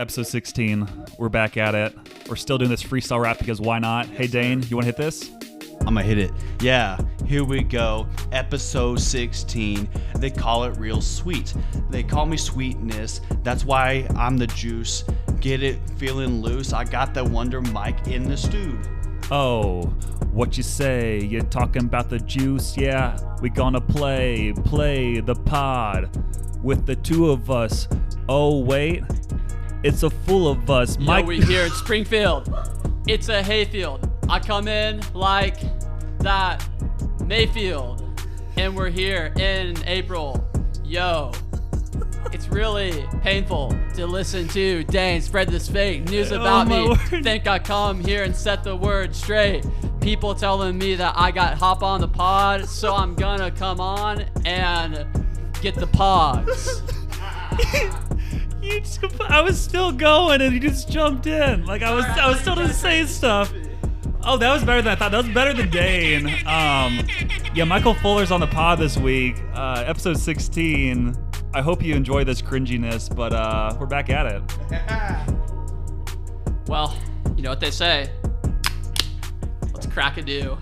Episode 16. We're back at it. We're still doing this freestyle rap because why not? Hey, Dane, you want to hit this? I'm gonna hit it. Yeah, here we go. Episode 16. They call it real sweet. They call me sweetness. That's why I'm the juice. Get it feeling loose. I got the Wonder Mic in the stew. Oh, what you say? You're talking about the juice? Yeah, we gonna play the pod with the two of us. Oh, wait, it's a full of us. Yo, we here in Springfield. It's a hayfield. I come in like that Mayfield, and we're here in April. Yo, it's really painful to listen to Dane spread this fake news about me. Word. Think I come here and set the word straight. People telling me that I got hop on the pod, so I'm gonna come on and get the pods. I was still going and you just jumped in. Like I was still gonna say stuff. Oh, that was better than I thought. That was better than Dane. Yeah, Michael Fuller's on the pod this week. Episode 16. I hope you enjoy this cringiness, but we're back at it. Well, you know what they say. Let's crack a do.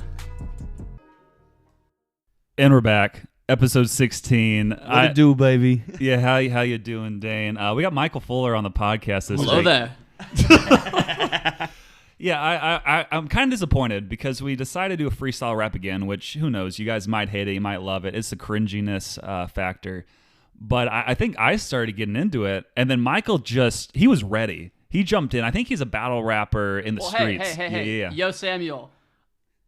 And we're back. Episode 16. What it do, baby? Yeah, how you doing, Dane? We got Michael Fuller on the podcast this week. Hello there. Yeah, I'm kind of disappointed because we decided to do a freestyle rap again, which, who knows, you guys might hate it, you might love it. It's the cringiness factor. But I think I started getting into it, and then Michael he was ready. He jumped in. I think he's a battle rapper in the streets. Hey. Yeah. Yo, Samuel.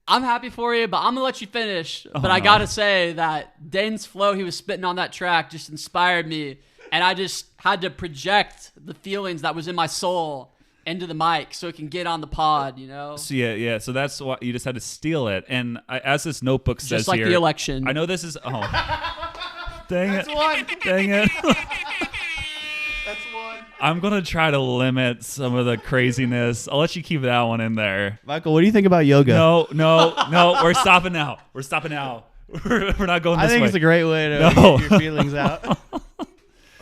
I'm happy for you, but I'm going to let you finish. Oh, but I got to say that Dane's flow he was spitting on that track just inspired me, and I just had to project the feelings that was in my soul into the mic so it can get on the pod, you know? So yeah. So that's why you just had to steal it. And as this notebook says just like here, the election. I know this is... Oh. Dang it. That's one. Dang it. That's one. I'm going to try to limit some of the craziness. I'll let you keep that one in there. Michael, what do you think about yoga? No. We're stopping now. We're not going this way. I think it's a great way to get your feelings out.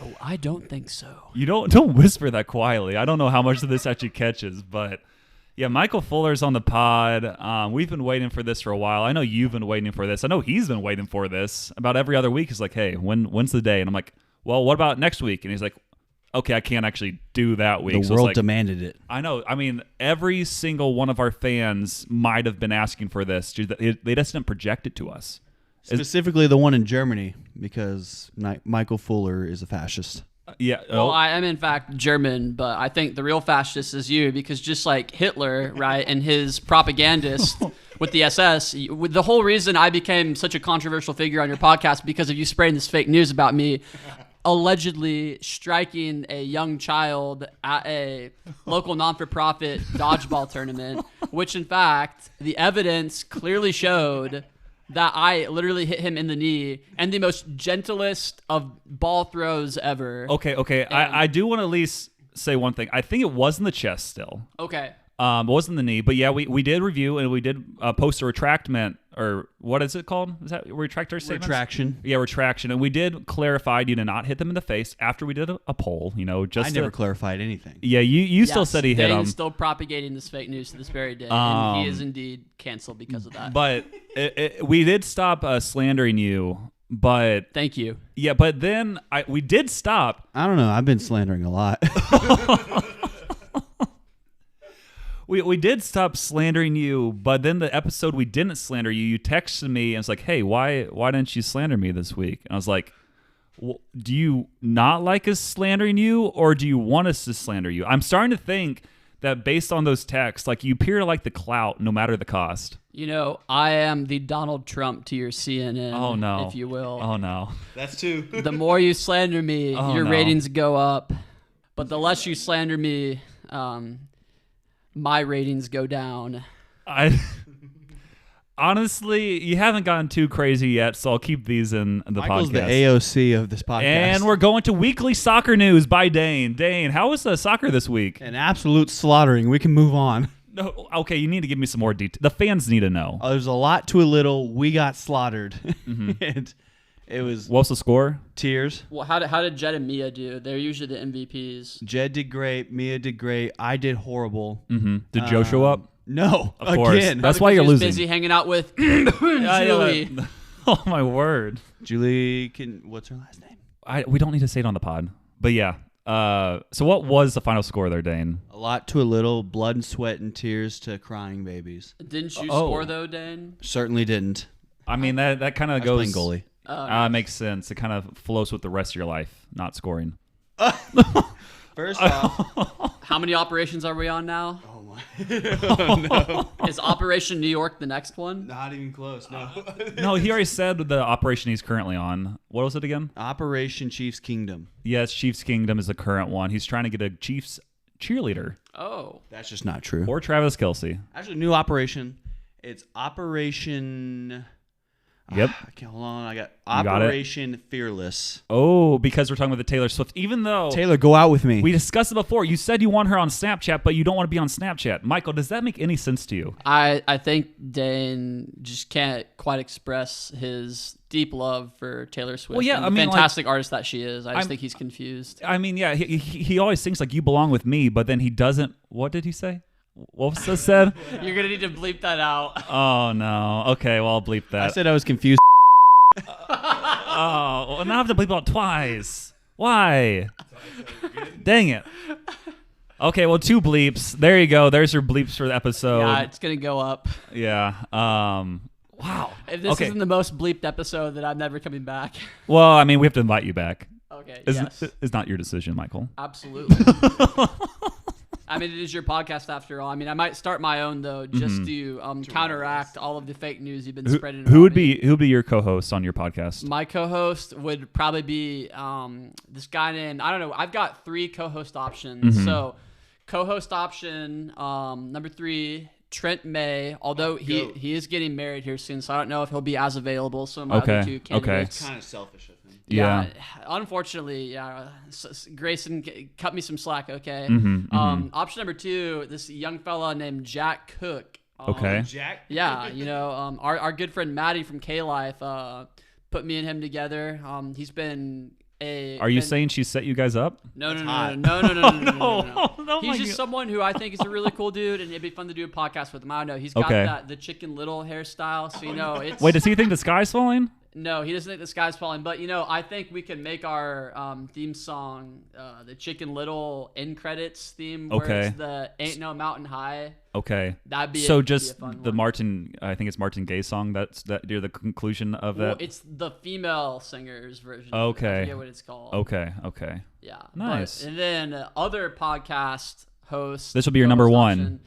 Oh, I don't think so. You don't whisper that quietly. I don't know how much of this actually catches, but yeah, Michael Fuller's on the pod. We've been waiting for this for a while. I know you've been waiting for this. I know he's been waiting for this. About every other week, he's like, hey, when's the day? And I'm like, well, what about next week? And he's like, okay, I can't actually do that week. The world demanded it. I know. I mean, every single one of our fans might have been asking for this. They just didn't project it to us. Specifically the one in Germany, because Michael Fuller is a fascist. Yeah. Well, I am in fact German, but I think the real fascist is you, because just like Hitler, right, and his propagandist with the SS, the whole reason I became such a controversial figure on your podcast because of you spreading this fake news about me allegedly striking a young child at a local non-for-profit dodgeball tournament, which in fact the evidence clearly showed that I literally hit him in the knee, and the most gentlest of ball throws ever. Okay. I do want to at least say one thing. I think it was in the chest still. Okay. It wasn't the knee, but yeah, we did review and we did post a retractment, or what is it called? Is that retractor statements? Retraction. Yeah, retraction, and we did clarify you did not hit them in the face after we did a poll. You know, just I never clarified anything. Yeah, you still said he hit Dane him. is still propagating this fake news to this very day, and he is indeed canceled because of that. But we did stop slandering you. But thank you. Yeah, but then we did stop. I don't know. I've been slandering a lot. We did stop slandering you, but then the episode we didn't slander you, you texted me and it's like, hey, why didn't you slander me this week? And I was like, well, do you not like us slandering you, or do you want us to slander you? I'm starting to think that based on those texts, like, you appear to like the clout no matter the cost. You know, I am the Donald Trump to your CNN, oh, no. if you will. Oh, no. That's two. The more you slander me, your no. ratings go up. But the less you slander me, my ratings go down. Honestly, you haven't gotten too crazy yet, so I'll keep these in the Michael's podcast. the AOC of this podcast. And we're going to weekly soccer news by Dane. Dane, how was the soccer this week? An absolute slaughtering. We can move on. No, okay, you need to give me some more detail. The fans need to know. There's a lot to a little. We got slaughtered. Mm-hmm. And It was What's the score? tears. Well, how did Jed and Mia do? They're usually the MVPs. Jed did great. Mia did great. I did horrible. Mm-hmm. Did Joe show up? No. Of course. Again. That's Probably why you're 'cause he was losing. busy hanging out with Yeah, Julie. Oh my word. Julie, what's her last name? We don't need to say it on the pod. But yeah. So what was the final score there, Dane? A lot to a little, blood and sweat and tears to crying babies. Didn't you Oh. score though, Dane? Certainly didn't. I mean, that kind I of was goes. playing goalie. Makes sense. It kind of flows with the rest of your life, not scoring. First off, How many operations are we on now? oh my, Is Operation New York the next one? not even close. No. No, he already said the operation he's currently on. What was it again? Operation Chiefs Kingdom. Yes, Chiefs Kingdom is the current one. He's trying to get a Chiefs cheerleader Oh. That's just not true. or Travis Kelce. Actually, new operation. It's Operation. Yep. Okay, hold on. I got got it? Operation Fearless. Oh, because we're talking about the Taylor Swift. Even though Taylor, go out with me. we discussed it before, you said you want her on Snapchat, but you don't want to be on Snapchat. Michael, does that make any sense to you? I think Dane just can't quite express his deep love for Taylor Swift. Well, yeah, and I the mean, like, fantastic artist that she is. I just I'm- think he's confused. I mean, yeah, he always thinks like you belong with me, but then he doesn't. What did he say? What was that said? You're gonna need to bleep that out. Oh no. Okay, well I'll bleep I that. said I was confused. Oh, well, now I have to bleep out twice. Why? Dang it. Okay, well 2 bleeps. There you go. There's your bleeps for the episode. Yeah, it's gonna go up. Yeah. Wow. If this Okay. isn't the most bleeped episode, then I'm never coming back. Well, I mean, we have to invite you back. Okay. It's, yes. it's not your decision, Michael. Absolutely. I mean, it is your podcast after all. I mean, I might start my own though, just to counteract all of the fake news you've been spreading. Who would about me. be your co-host on your podcast? My co-host would probably be this guy named, I don't know. I've got 3 co-host options. So, co-host option number 3, Trent May. Although he is getting married here soon, so I don't know if he'll be as available. So my other 2 candidates. Kind of selfish of him. Yeah. Unfortunately, Grayson cut me some slack. Okay. Option number 2, this young fella named Jack Cook. Okay. Jack. Yeah, our good friend Maddie from K Life put me and him together. He's been Are you saying she set you guys up? No. Oh He's my just God. someone who I think is a really cool dude, and it'd be fun to do a podcast with him. I don't know. He's got Okay. the Chicken Little hairstyle, so it's. Wait, does he think the sky's falling? No, he doesn't think the sky's falling, but I think we can make our theme song the Chicken Little end credits theme, where Okay. it's the Ain't No Mountain High. Okay. That'd be So that'd be a just fun the one. Martin, I think it's Martin Gaye song that near the conclusion of Well, that. it's the female singer's version. Okay. I forget what it's called. Okay. Yeah. Nice. And then other podcast hosts. This will be your number co-host 1. option.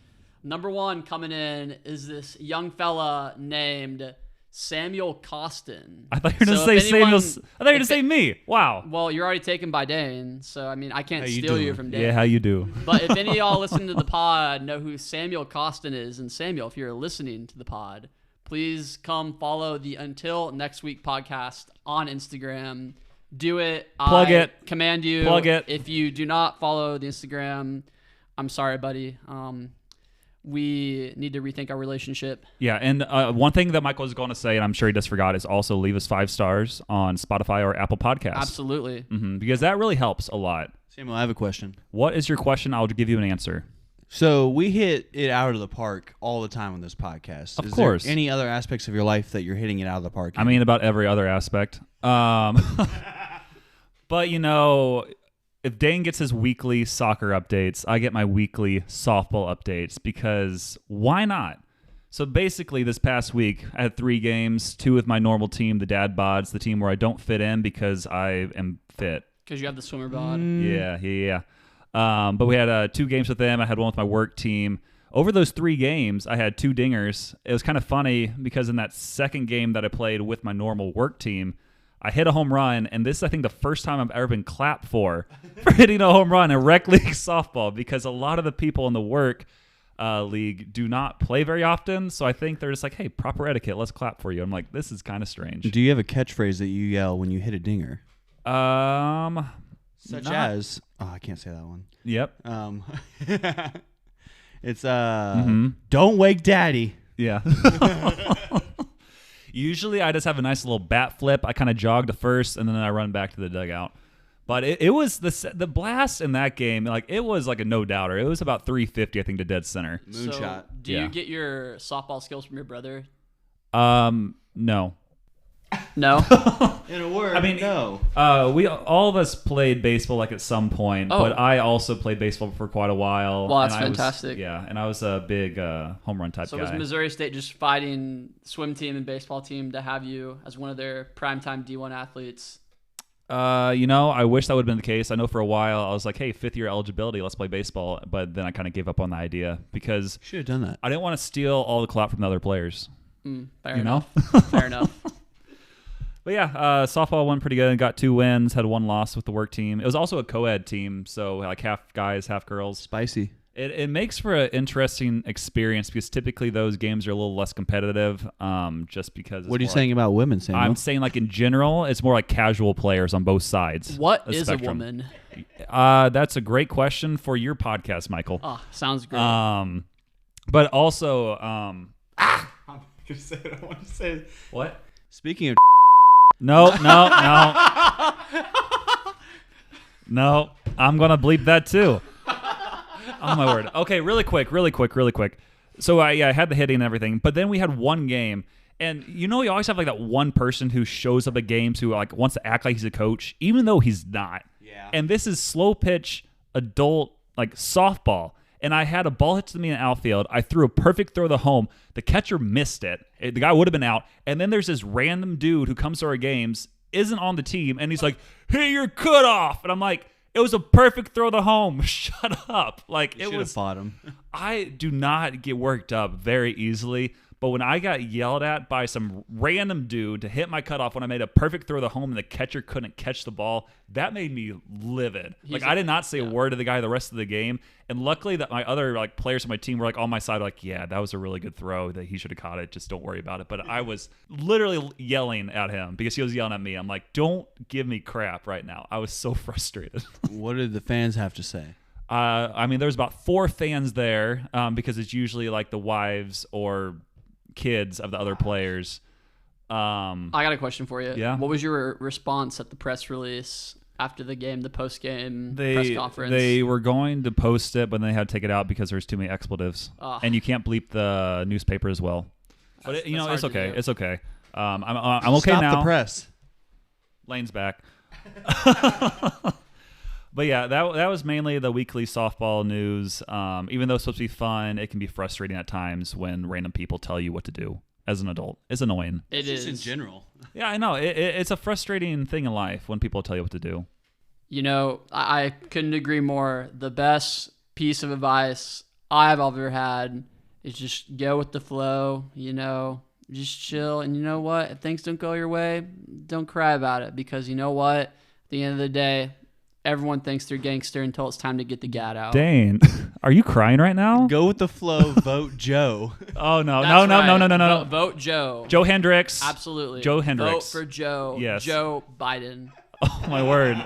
Number 1 coming in is this young fella named Samuel Costin. I thought you were going So to if say anyone- Samuel. I thought you were going to if say me. Wow. Well, you're already taken by Dane, so I mean I can't How you steal you doing? from Dane. Yeah, how you do? But if any of y'all listening to the pod know who Samuel Costin is, and Samuel, if you're listening to the pod, please come follow the Until Next Week podcast on Instagram. Do it. Plug I it. Command you. Plug it. If you do not follow the Instagram, I'm sorry, buddy. We need to rethink our relationship. Yeah, and one thing that Michael was going to say, and I'm sure he just forgot, is also leave us 5 stars on Spotify or Apple Podcasts. Absolutely. Because that really helps a lot. Samuel, I have a question. What is your question? I'll give you an answer. So we hit it out of the park all the time on this podcast. Of Is course. there any other aspects of your life that you're hitting it out of the park? I mean, about every other aspect. But, if Dane gets his weekly soccer updates, I get my weekly softball updates because why not? So basically this past week, I had 3 games, 2 with my normal team, the Dad Bods, the team where I don't fit in because I am fit. Because you have the swimmer bod. Yeah. But we had 2 games with them. I had 1 with my work team. Over those 3 games, I had 2 dingers. It was kind of funny because in that second game that I played with my normal work team, I hit a home run, and this is, I think, the first time I've ever been clapped for hitting a home run in rec league softball because a lot of the people in the work league do not play very often. So I think they're just like, hey, proper etiquette, let's clap for you. I'm like, this is kind of strange. do you have a catchphrase that you yell when you hit a dinger? Such not- as, I can't say that one. Yep. It's don't wake daddy. Yeah. Usually I just have a nice little bat flip. I kind of jog to first, and then I run back to the dugout. But it was the blast in that game. Like it was like a no doubter. It was about 350, I think, to dead center. Moonshot. So, do you get your softball skills from your brother? No. No. In a word, I mean, no. We all of us played baseball like at some point, but I also played baseball for quite a while. Well, that's and fantastic. And I was a big home run type So guy. was Missouri State just fighting swim team and baseball team to have you as one of their primetime D1 athletes? I wish that would have been the case. I know for a while I was like, hey, 5th year eligibility, let's play baseball. But then I kind of gave up on the idea because Should have done that. I didn't want to steal all the clout from the other players. Fair You enough. Fair enough. But yeah, softball went pretty good. Got 2 wins, had 1 loss with the work team. It was also a co-ed team, so like half guys, half girls. Spicy. It makes for an interesting experience because typically those games are a little less competitive. Just because. What are you saying about women, Samuel? I'm saying like in general, it's more like casual players on both sides. What of the is spectrum. a woman? That's a great question for your podcast, Michael. Oh, sounds great. But also, I'm gonna say it. I want to say it. what? Speaking of, No. No, I'm gonna bleep that too. Oh my word. Okay, really quick. So I had the hitting and everything, but then we had one game, and you always have like that one person who shows up at games who like wants to act like he's a coach, even though he's not. Yeah. And this is slow pitch adult like softball. And I had a ball hit to me in the outfield. I threw a perfect throw to home. The catcher missed it. The guy would have been out. And then there's this random dude who comes to our games, isn't on the team, and he's like, "Hey, you're cut off." And I'm like, "It was a perfect throw to home. Shut up." Like you it should was. have fought him. I do not get worked up very easily. But when I got yelled at by some random dude to hit my cutoff when I made a perfect throw to home and the catcher couldn't catch the ball, that made me livid. I did not say a word to the guy the rest of the game. And luckily that my other like players on my team were like on my side, like, yeah, that was a really good throw that he should have caught it. Just don't worry about it. But I was literally yelling at him because he was yelling at me. I'm like, don't give me crap right now. I was so frustrated. What did the fans have to say? I mean, there's about 4 fans there because it's usually like the wives or kids of the other players. I got a question for you. Yeah. What was your response at the press release after the game, the post-game press conference? They were going to post it, but then they had to take it out because there's too many expletives. And you can't bleep the newspaper as well. But it's okay. It's okay. I'm okay Stop now. the press. Lane's back. But yeah, that was mainly the weekly softball news. Even though it's supposed to be fun, it can be frustrating at times when random people tell you what to do as an adult. It's annoying. It is. Just in general. Yeah, I know. It's a frustrating thing in life when people tell you what to do. I couldn't agree more. The best piece of advice I've ever had is just go with the flow, just chill. And you know what? If things don't go your way, don't cry about it because you know what? At the end of the day, everyone thinks they're gangster until it's time to get the gat out. Dane, are you crying right now? Go with the flow. Vote Joe. Oh, no. That's No. right. Vote Joe. Joe Hendricks. Absolutely. Joe Hendricks. Vote for Joe. Yes. Joe Biden. Oh, my word.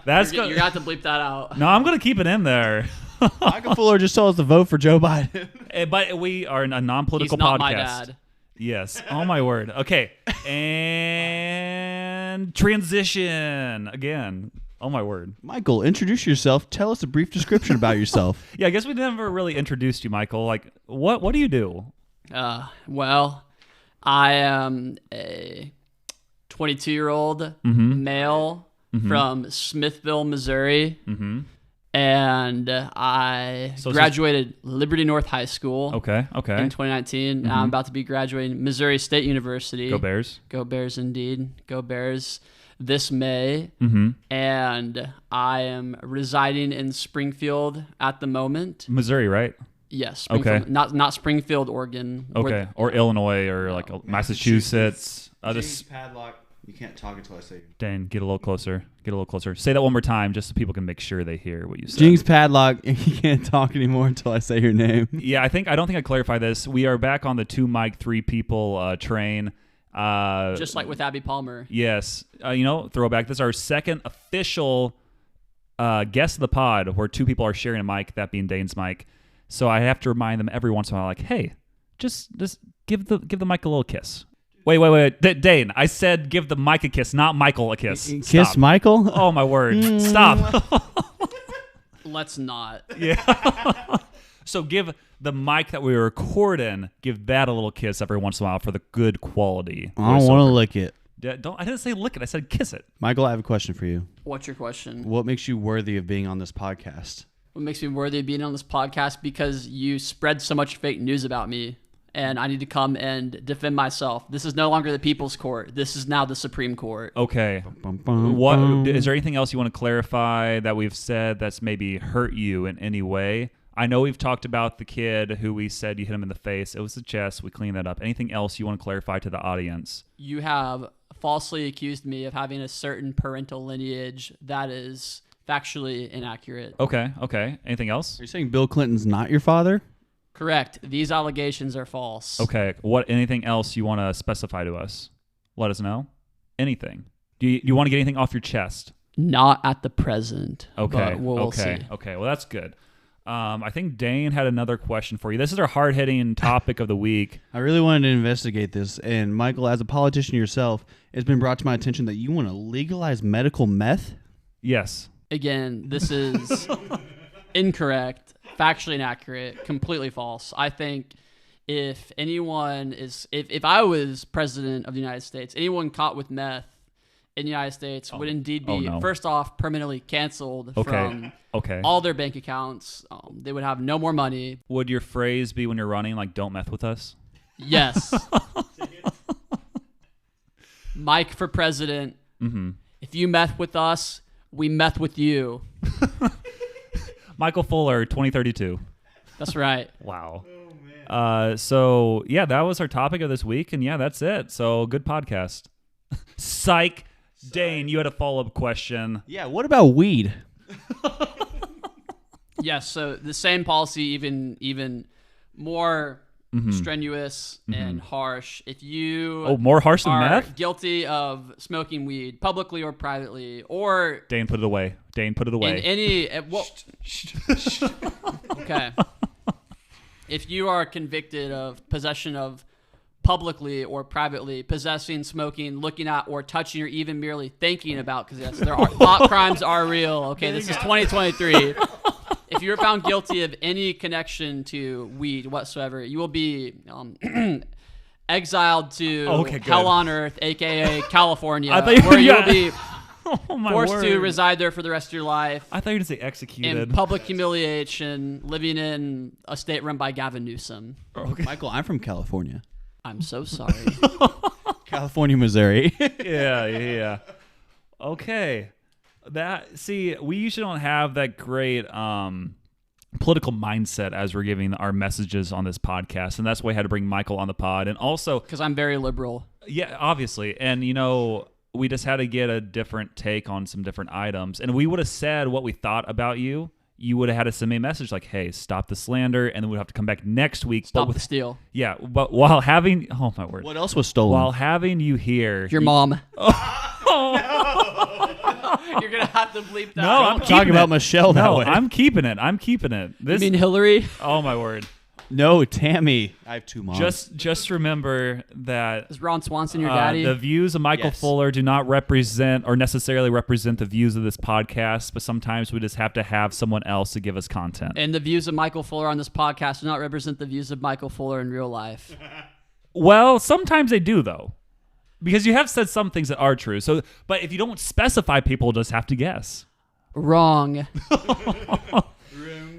That's You're good. going to have to bleep that out. No, I'm going to keep it in there. Michael Fuller just told us to vote for Joe Biden. But we are a non-political He's not podcast. my dad. Yes. Oh, my word. Okay. And transition again. Oh, my word. Michael, introduce yourself. Tell us a brief description about yourself. Yeah, I guess we never really introduced you, Michael. Like, what do you do? Well, I am a 22-year-old male from Smithville, Missouri. And I graduated Liberty North High School. Okay. In 2019. Now I'm about to be graduating Missouri State University. Go Bears. Go Bears, indeed. Go Bears. This May, and I am residing in Springfield at the moment. Missouri, right? Yes, Springfield, Okay. not Springfield, Oregon. Okay, or Illinois, or like Massachusetts. James Padlock. You can't talk until I say. Dane, get a little closer. Say that one more time, just so people can make sure they hear what you said. James Padlock. You can't talk anymore until I say your name. Yeah, I don't think I clarified this. We are back on the 2 mic, 3 people train. Just like with Abby Palmer. Yes. Throwback. This is our second official guest of the pod where 2 people are sharing a mic, that being Dane's mic. So I have to remind them every once in a while, like, hey, just give the mic a little kiss. Wait. Dane, I said give the mic a kiss, not Michael a kiss. Kiss Stop. Michael? Oh, my word. Stop. Let's not. Yeah. So give the mic that we were recording, give that a little kiss every once in a while for the good quality. I don't want to lick it. I didn't say lick it. I said kiss it. Michael, I have a question for you. What's your question? What makes you worthy of being on this podcast? What makes me worthy of being on this podcast? Because you spread so much fake news about me, and I need to come and defend myself. This is no longer the People's Court. This is now the Supreme Court. Okay. Bum, bum, What bum. is there anything else you want to clarify that we've said that's maybe hurt you in any way? I know we've talked about the kid who we said you hit him in the face. It was the chest. We cleaned that up. Anything else you want to clarify to the audience? You have falsely accused me of having a certain parental lineage that is factually inaccurate. Okay. Anything else? Are you saying Bill Clinton's not your father? Correct. These allegations are false. Okay. Anything else you want to specify to us? Let us know. Anything. Do you want to get anything off your chest? Not at the present. Okay. But we'll see. Okay. Well, that's good. I think Dane had another question for you. This is our hard-hitting topic of the week. I really wanted to investigate this, and Michael, as a politician yourself, it's been brought to my attention that you want to legalize medical meth? Yes. Again, this is incorrect, factually inaccurate, completely false. I think if I was president of the United States, anyone caught with meth in the United States would indeed be, first off, permanently canceled from all their bank accounts. They would have no more money. Would your phrase be when you're running, like, don't meth with us? Yes. Mike for president. Mm-hmm. If you meth with us, we meth with you. Michael Fuller, 2032. That's right. Wow. So, yeah, that was our topic of this week. And, yeah, that's it. So, good podcast. Psych. Dane, you had a follow-up question. Yeah, what about weed? Yes, so the same policy, even more strenuous and harsh. If you more harsh than are meth? guilty of smoking weed publicly or privately, or Dane, put it away. in any okay, if you are convicted of possession of publicly or privately possessing, smoking, looking at, or touching, or even merely thinking about, because yes, thought crimes are real. Okay, this is 2023. If you're found guilty of any connection to weed whatsoever, you will be exiled to hell on earth, aka California, where you will be forced to reside there for the rest of your life. I thought you were going to say executed. In public humiliation, living in a state run by Gavin Newsom. Okay. Michael, I'm from California. I'm so sorry. California, Missouri. Yeah. Okay. We usually don't have that great political mindset as we're giving our messages on this podcast, and that's why I had to bring Michael on the pod. And also because I'm very liberal. Yeah, obviously. And we just had to get a different take on some different items, and we would have said what we thought about you. You would have had to send me a message like, hey, stop the slander, and then we'd have to come back next week. Stop the steal. Yeah, but while having... Oh, my word. What else was stolen? While having you here... Your mom. You're going to have to bleep that. No, I'm talking about Michelle that way. I'm keeping it. You mean Hillary? Oh, my word. No, Tammy. I have two moms. Just remember that... Is Ron Swanson your daddy? The views of Michael Fuller do not represent or necessarily represent the views of this podcast, but sometimes we just have to have someone else to give us content. And the views of Michael Fuller on this podcast do not represent the views of Michael Fuller in real life. Well, sometimes they do, though. Because you have said some things that are true. So, but if you don't specify, people just have to guess. Wrong.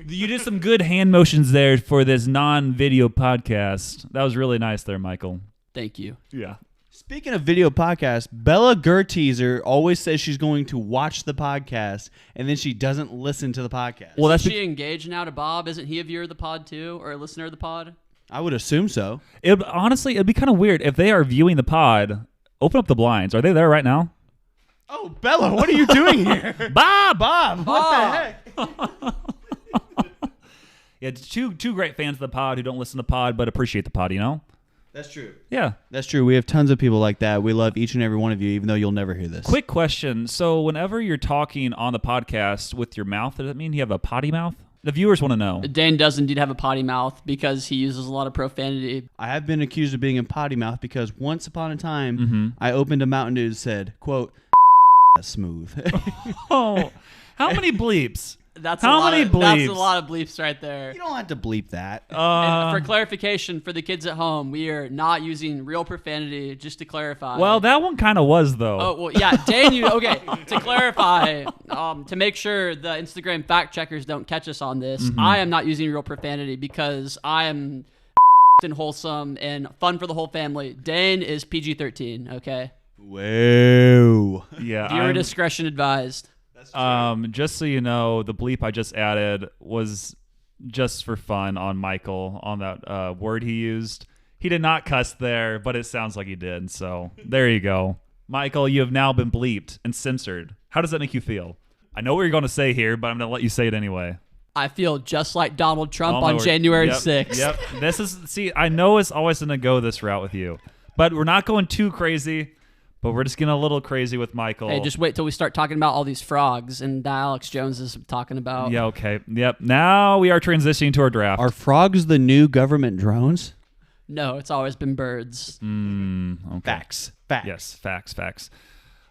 You did some good hand motions there for this non-video podcast. That was really nice there, Michael. Thank you. Yeah. Speaking of video podcasts, Bella Gerteaser always says she's going to watch the podcast, and then she doesn't listen to the podcast. Well, is she engaged now to Bob? Isn't he a viewer of the pod too, or a listener of the pod? I would assume so. Honestly, it'd be kind of weird if they are viewing the pod. Open up the blinds. Are they there right now? Oh, Bella, what are you doing here? Bob! What the heck? Yeah, two great fans of the pod who don't listen to pod but appreciate the pod, That's true. Yeah. That's true. We have tons of people like that. We love each and every one of you, even though you'll never hear this. Quick question. So whenever you're talking on the podcast with your mouth, does that mean you have a potty mouth? The viewers want to know. Dane does indeed have a potty mouth because he uses a lot of profanity. I have been accused of being a potty mouth because once upon a time, I opened a Mountain Dew and said, quote, smooth. Oh, how many bleeps? That's How a lot many of, That's a bleeps? lot of bleeps right there. You don't have to bleep that. And for clarification for the kids at home, we are not using real profanity, just to clarify. Well, that one kind of was, though. Oh, well, yeah, Dane, okay, to clarify, to make sure the Instagram fact checkers don't catch us on this, I am not using real profanity because I am and wholesome and fun for the whole family. Dane is PG-13, okay? Whoa. Yeah. Viewer discretion advised. Just so you know, the bleep I just added was just for fun on Michael, on that word he used. He did not cuss there, but it sounds like he did. So there you go. Michael, you have now been bleeped and censored. How does that make you feel? I know what you're going to say here, but I'm going to let you say it anyway. I feel just like Donald Trump Oh, my on word. January Yep, 6th. Yep. This is, see, I know it's always going to go this route with you, but we're not going too crazy. But we're just getting a little crazy with Michael. Hey, just wait till we start talking about all these frogs and that Alex Jones is talking about. Yeah, okay. Yep. Now we are transitioning to our draft. Are frogs the new government drones? No, it's always been birds. Okay. Facts. Yes, facts.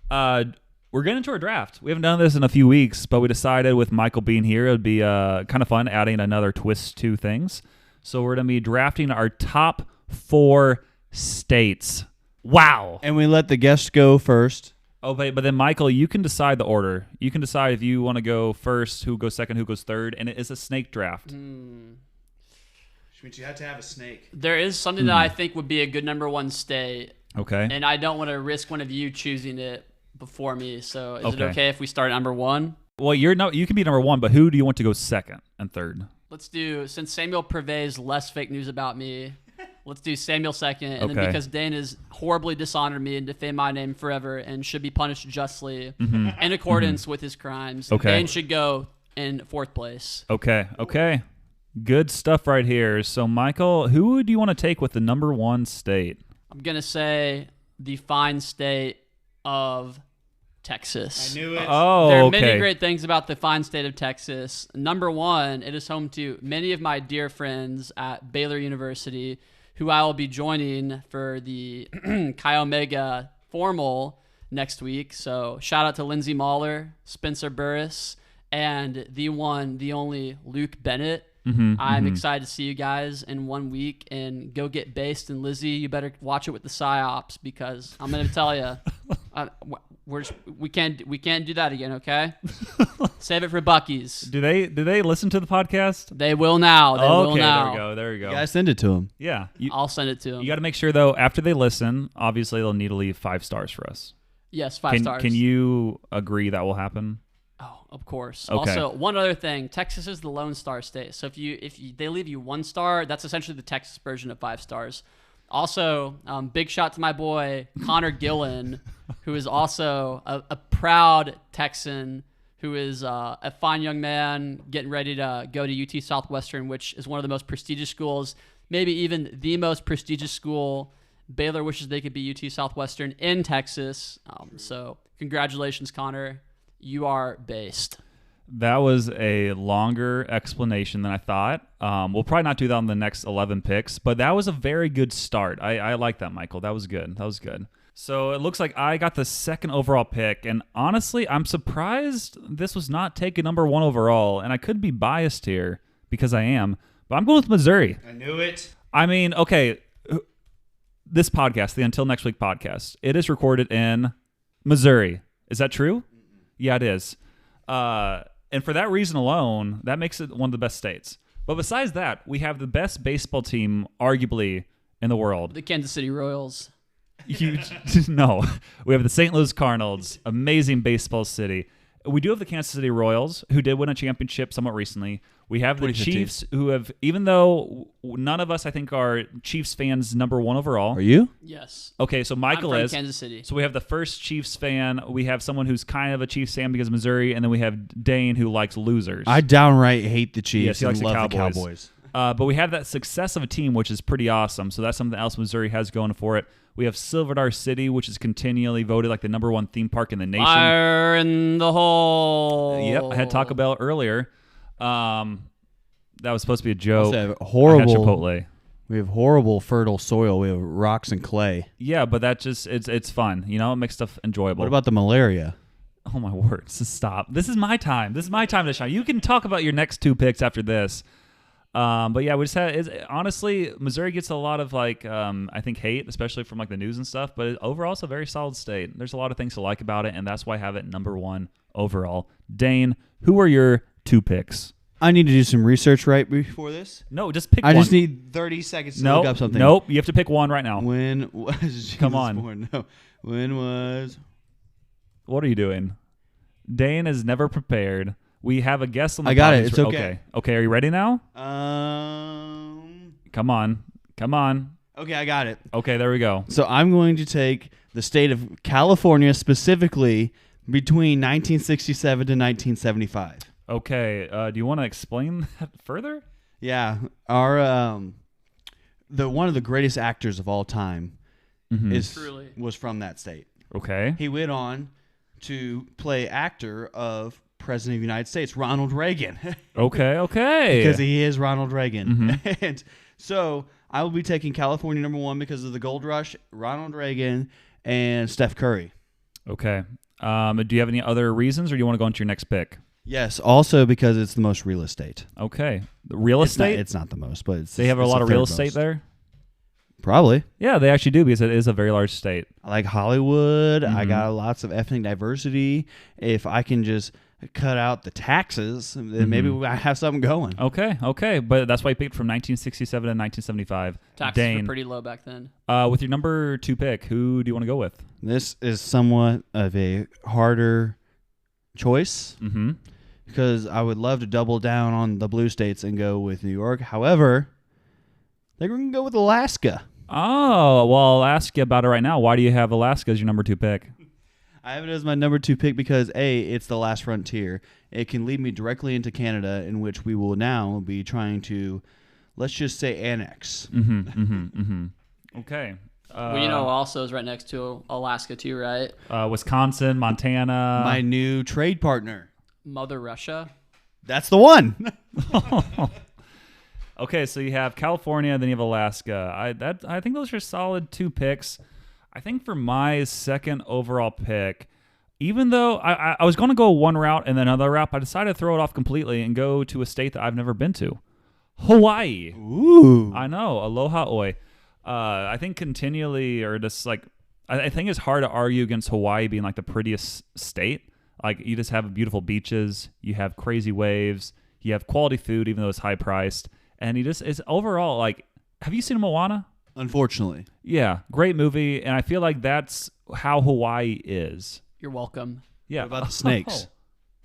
We're getting into our draft. We haven't done this in a few weeks, but we decided with Michael being here, it would be kind of fun adding another twist to things. So we're going to be drafting our top 4 states. Wow. And we let the guests go first. Oh, but then, Michael, you can decide the order. You can decide if you want to go first, who goes second, who goes third, and it is a snake draft. Which means you have to have a snake. There is something that I think would be a good number 1 state, Okay. and I don't want to risk one of you choosing it before me. So is it Okay. okay if we start at number 1? Well, you can be number 1, but who do you want to go second and third? Let's do, since Samuel purveys less fake news about me, let's do Samuel second, and then Okay. because Dane has horribly dishonored me and defamed my name forever and should be punished justly in accordance with his crimes, Okay. Dane should go in 4th place. Okay. Good stuff right here. So, Michael, who do you want to take with the number 1 state? I'm going to say the fine state of Texas. I knew it. Oh, There are okay. many great things about the fine state of Texas. Number 1, it is home to many of my dear friends at Baylor University, who I will be joining for the Chi Omega formal next week. So shout out to Lindsay Mahler, Spencer Burris, and the one, the only Luke Bennett. I'm excited to see you guys in 1 week and go get based. And Lizzie, you better watch it with the psyops because I'm going to tell you, we can't do that again. Okay, save it for Bucky's. Do they listen to the podcast? They will now. They will now. There we go. You gotta send it to him. Yeah. I'll send it to them. You got to make sure, though, after they listen, obviously they'll need to leave 5 stars for us. Yes, 5 stars. Can you agree that will happen? Oh, of course. Okay. Also, one other thing: Texas is the Lone Star state. So if they leave you 1 star, that's essentially the Texas version of 5 stars. Also, big shout to my boy Connor Gillen, who is also a proud Texan, who is a fine young man getting ready to go to UT Southwestern, which is one of the most prestigious schools, maybe even the most prestigious school. Baylor wishes they could be UT Southwestern in Texas. So congratulations, Connor. You are based. That was a longer explanation than I thought. We'll probably not do that on the next 11 picks, but that was a very good start. I like that, Michael. That was good. So it looks like I got the 2nd overall pick, and honestly, I'm surprised this was not taken number 1 overall, and I could be biased here because I am, but I'm going with Missouri. I knew it. I mean, okay, this podcast, the Until Next Week podcast, it is recorded in Missouri. Is that true? Yeah, it is. And for that reason alone, that makes it one of the best states. But besides that, we have the best baseball team, arguably, in the world. The Kansas City Royals. No. We have the St. Louis Cardinals, amazing baseball city. We do have the Kansas City Royals, who did win a championship somewhat recently. We have the 2015. Chiefs, who have, even though none of us, I think, are Chiefs fans number 1 overall. Are you? Yes. Okay, so Michael I'm from is. Kansas City. So we have the first Chiefs fan. We have someone who's kind of a Chiefs fan because of Missouri, and then we have Dane, who likes losers. I downright hate the Chiefs Yes, he likes and the love the Cowboys. Cowboys. But we have that success of a team, which is pretty awesome. So that's something else Missouri has going for it. We have Silverdar City, which is continually voted like the number 1 theme park in the nation. Fire in the hole. Yep, I had Taco Bell earlier. That was supposed to be a joke. Also have I had horrible. Chipotle. We have horrible fertile soil. We have rocks and clay. Yeah, but that just it's fun. You know, it makes stuff enjoyable. What about the malaria? Oh my words! Stop. This is my time. This is my time to shine. You can talk about your next 2 picks after this. But yeah, we just had. Honestly, Missouri gets a lot of I think hate, especially from like the news and stuff. But overall, it's a very solid state. There's a lot of things to like about it, and that's why I have it number 1 overall. Dane, who are your 2 picks? I need to do some research right before this. No, just pick I one. just need 30 seconds to look up something. Nope, you have to pick one right now. When was Jesus Come on. born? No. When was... What are you doing? Dane is never prepared. We have a guest on the I got podcast. it. It's okay. Okay, are you ready now? Come on. Okay, I got it. Okay, there we go. So I'm going to take the state of California specifically between 1967 to 1975. Okay, do you want to explain that further? Yeah, our one of the greatest actors of all time Truly. was from that state. Okay. He went on to play actor of President of the United States, Ronald Reagan. Okay. Because he is Ronald Reagan. And so I will be taking California number 1 because of the gold rush, Ronald Reagan, and Steph Curry. Okay. Do you have any other reasons, or do you want to go into your next pick? Yes, also because it's the most real estate. Okay. The real estate? It's not the most, but it's They have a it's lot the of real third estate most. there? Probably. Yeah, they actually do, because it is a very large state. I like Hollywood. I got lots of ethnic diversity. If I can just cut out the taxes, then maybe I have something going. Okay. But that's why you picked from 1967 to 1975. Taxes Dane, were pretty low back then. with your number 2 pick, who do you want to go with? This is somewhat of a harder choice because I would love to double down on the blue states and go with New York. However, they're going to go with Alaska. Oh, well, I'll ask you about it right now. Why do you have Alaska as your number 2 pick? I have it as my number 2 pick because, A, it's the last frontier. It can lead me directly into Canada, in which we will now be trying to, let's just say, annex. Okay. Well, you know, also is right next to Alaska too, right? Wisconsin, Montana. My new trade partner. Mother Russia. That's the one. Okay, so you have California, then you have Alaska. I think those are solid 2 picks. I think for my second overall pick, even though I was going to go one route and then another route, I decided to throw it off completely and go to a state that I've never been to. Hawaii. Ooh. I know. Aloha oi. I think continually, or just like, I think it's hard to argue against Hawaii being like the prettiest state. Like, you just have beautiful beaches, you have crazy waves, you have quality food, even though it's high priced. And it's overall like, have you seen Moana? Unfortunately. Yeah, great movie. And I feel like that's how Hawaii is. You're welcome. Yeah. What about the snakes?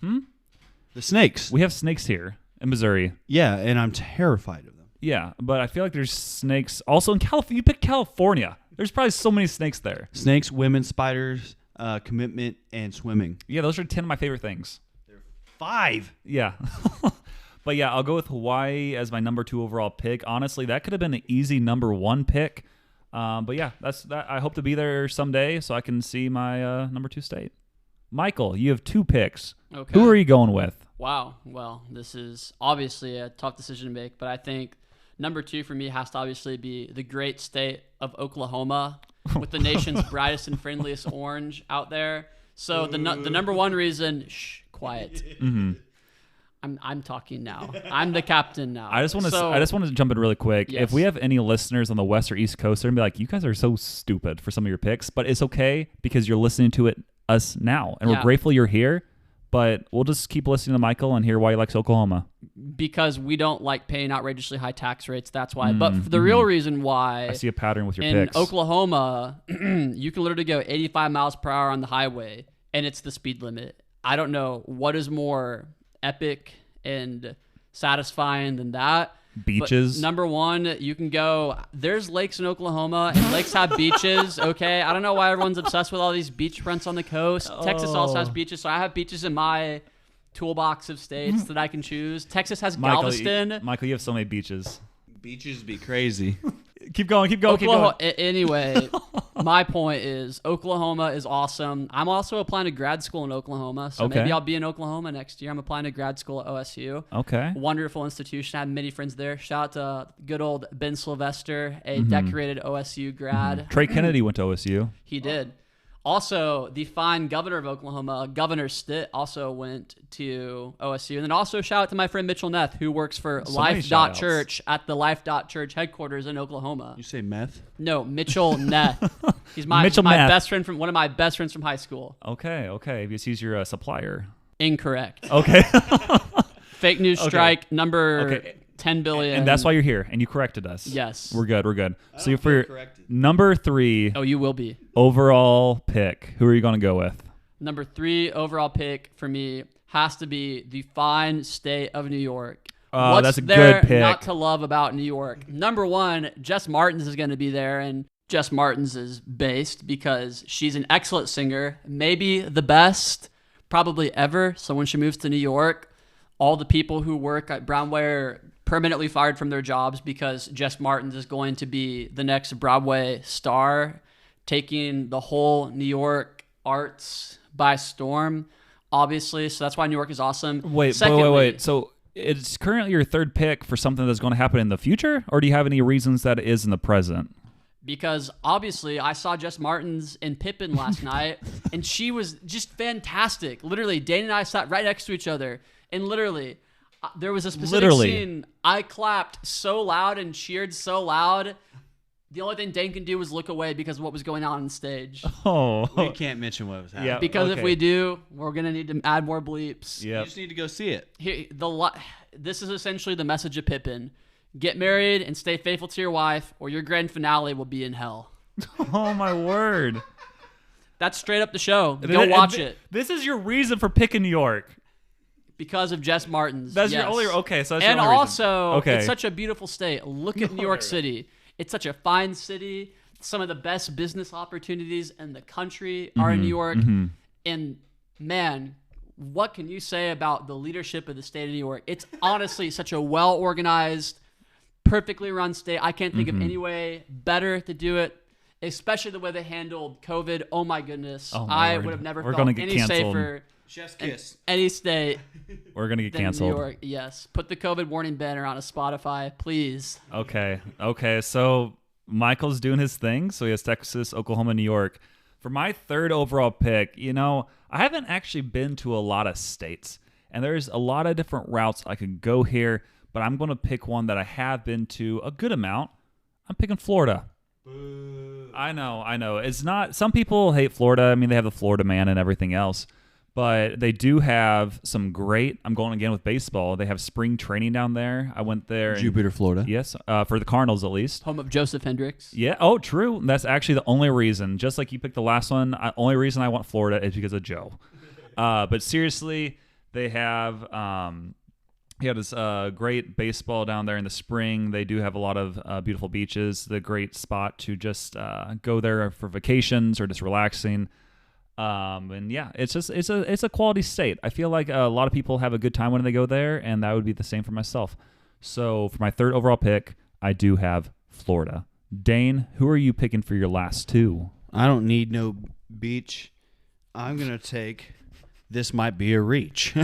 The snakes. We have snakes here in Missouri. Yeah, and I'm terrified of them. Yeah, but I feel like there's snakes also in California. You picked California. There's probably so many snakes there. Snakes, women, spiders, commitment, and swimming. Yeah, those are 10 of my favorite things. 5. Yeah. But yeah, I'll go with Hawaii as my number 2 overall pick. Honestly, that could have been an easy number 1 pick. But yeah, that's that. I hope to be there someday so I can see my number 2 state. Michael, you have 2 picks. Okay. Who are you going with? Wow. Well, this is obviously a tough decision to make, but I think number 2 for me has to obviously be the great state of Oklahoma with the nation's brightest and friendliest orange out there. So the number 1 reason, quiet. I'm talking now. I'm the captain now. I just want to jump in really quick. Yes. If we have any listeners on the West or East Coast, they're gonna be like, "You guys are so stupid for some of your picks," but it's okay because you're listening to us now, and we're grateful you're here. But we'll just keep listening to Michael and hear why he likes Oklahoma. Because we don't like paying outrageously high tax rates. That's why. But the real reason why I see a pattern with your in picks. Oklahoma, you can literally go 85 miles per hour on the highway, and it's the speed limit. I don't know what is more epic and satisfying than that. Beaches. But number 1, you can go. There's lakes in Oklahoma, and lakes have beaches. Okay, I don't know why everyone's obsessed with all these beachfronts on the coast. Texas also has beaches, so I have beaches in my toolbox of states that I can choose. Texas has Galveston. Michael, you have so many beaches. Beaches be crazy. Keep going. Oklahoma, anyway, My point is Oklahoma is awesome. I'm also applying to grad school in Oklahoma, so Okay. maybe I'll be in Oklahoma next year. I'm applying to grad school at OSU. Okay. Wonderful institution. I have many friends there. Shout out to good old Ben Sylvester, a decorated OSU grad. Trey Kennedy went to OSU. He did. Also, the fine governor of Oklahoma, Governor Stitt, also went to OSU. And then also shout out to my friend Mitchell Neth, who works for So many Life shout-outs. Church at the Life Church headquarters in Oklahoma. You say meth? No, Mitchell Neth. He's my Mitchell Neth. best friend from one of my best friends from high school. Okay. Because he's your supplier. Incorrect. Okay. Fake news strike number Okay. 10 billion. And that's why you're here, and you corrected us. Yes. We're good. So don't for your feel corrected. number 3 Oh, you will be. overall pick, who are you going to go with? Number 3 overall pick for me has to be the fine state of New York. Oh, What's that's a there good pick. not to love about New York? Number 1, Jess Martins is going to be there, and Jess Martins is based because she's an excellent singer, maybe the best probably ever. So when she moves to New York, all the people who work at Broadway are permanently fired from their jobs because Jess Martins is going to be the next Broadway star, taking the whole New York arts by storm, obviously. So that's why New York is awesome. Wait. So it's currently your 3rd pick for something that's going to happen in the future, or do you have any reasons that it is in the present? Because obviously I saw Jess Martins in Pippin last night, and she was just fantastic. Literally, Dane and I sat right next to each other, and literally, there was a specific scene I clapped so loud and cheered so loud. The only thing Dane can do was look away because of what was going on stage. Oh. We can't mention what was happening. Yeah. Because if okay. we do, we're going to need to add more bleeps. You Yep. just need to go see it. Here, this is essentially the message of Pippin. Get married and stay faithful to your wife, or your grand finale will be in hell. Oh, my word. That's straight up the show. Go watch it. This is your reason for picking New York. Because of Jess Martins. That's yes. your only... Okay, so that's And your only also, reason. it's such a beautiful state. Look at New York City. It's such a fine city. Some of the best business opportunities in the country are in New York. And man, what can you say about the leadership of the state of New York? It's honestly such a well-organized, perfectly run state. I can't think of any way better to do it, especially the way they handled COVID. Oh my goodness. Oh, my I Lord. would have never We're felt gonna get any canceled. safer Chef's in kiss. any state We're going to get than New canceled. York. Yes. Put the COVID warning banner on a Spotify, please. Okay. So Michael's doing his thing. So he has Texas, Oklahoma, New York. For my 3rd overall pick, I haven't actually been to a lot of states, and there's a lot of different routes I could go here, but I'm going to pick one that I have been to a good amount. I'm picking Florida. Boo. I know. It's not. Some people hate Florida. I mean, they have the Florida man and everything else. But they do have some great. I'm going again with baseball. They have spring training down there. I went there. Jupiter, Florida. Yes, for the Cardinals at least. Home of Joseph Hendricks. Yeah. Oh, true. That's actually the only reason. Just like you picked the last one, only reason I want Florida is because of Joe. But seriously, they have this great baseball down there in the spring. They do have a lot of beautiful beaches. The great spot to just go there for vacations or just relaxing. And yeah, it's a quality state. I feel like a lot of people have a good time when they go there, and that would be the same for myself. So for my 3rd overall pick, I do have Florida. Dane, who are you picking for your last 2? I don't need no beach. I'm going to take This Might Be a Reach.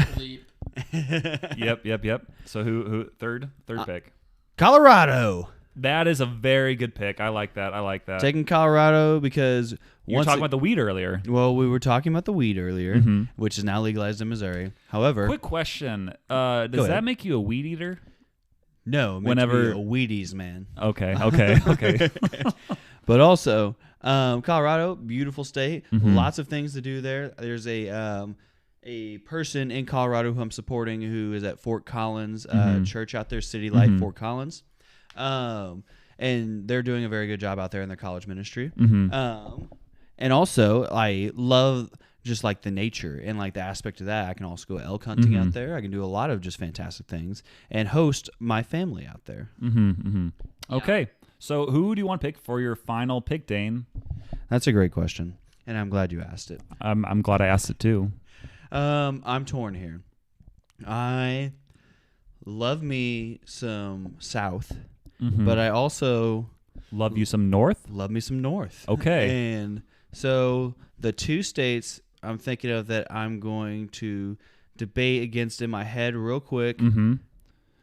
Yep. So who third pick? Colorado. That is a very good pick. I like that. Taking Colorado because You were talking about the weed earlier. Well, we were talking about the weed earlier, which is now legalized in Missouri. However, Quick question. Does that ahead. make you a weed eater? no, whenever- a Wheaties man. Okay. But also, Colorado, beautiful state. Mhm. Lots of things to do there. There's a person in Colorado who I'm supporting who is at Fort Collins church out there, City Life Fort Collins. And they're doing a very good job out there in their college ministry. And also, I love just like the nature and like the aspect of that. I can also go elk hunting out there. I can do a lot of just fantastic things and host my family out there. Okay. So who do you want to pick for your final pick, Dane? That's a great question, and I'm glad you asked it. I'm glad I asked it too. I'm torn here. I love me some South, but I also Love you some North? Love me some North. Okay. And so the two states I'm thinking of that I'm going to debate against in my head real quick. Mm-hmm.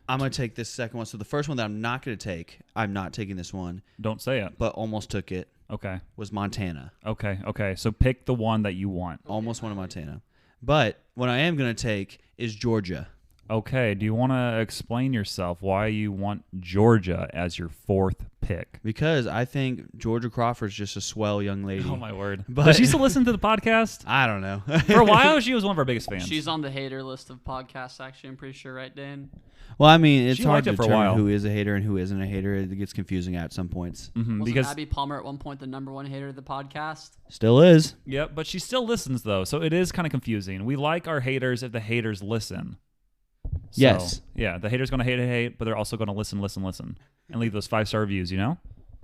I'm going to take this second one. So the first one that I'm not going to take, I'm not taking this one, Don't say it. but almost took it, Okay. was Montana. Okay. So pick the one that you want. Almost wanted Montana. But what I am going to take is Georgia. Okay. Do you want to explain yourself why you want Georgia as your fourth pick? Because I think Georgia Crawford's just a swell young lady. Oh, my word. But- Does she still listen to the podcast? I don't know. For a while, she was one of our biggest fans. She's on the hater list of podcasts, actually, I'm pretty sure, right, Dan? Well, I mean, it's She hard liked to it for a determine while. who is a hater and who isn't a hater. It gets confusing at some points. Wasn't because Abby Palmer at one point the number one hater of the podcast? Still is. Yep, but she still listens though, so it is kind of confusing. We like our haters if the haters listen. So, Yes. Yeah, the haters going to hate, but they're also going to listen, and leave those 5-star reviews. You know.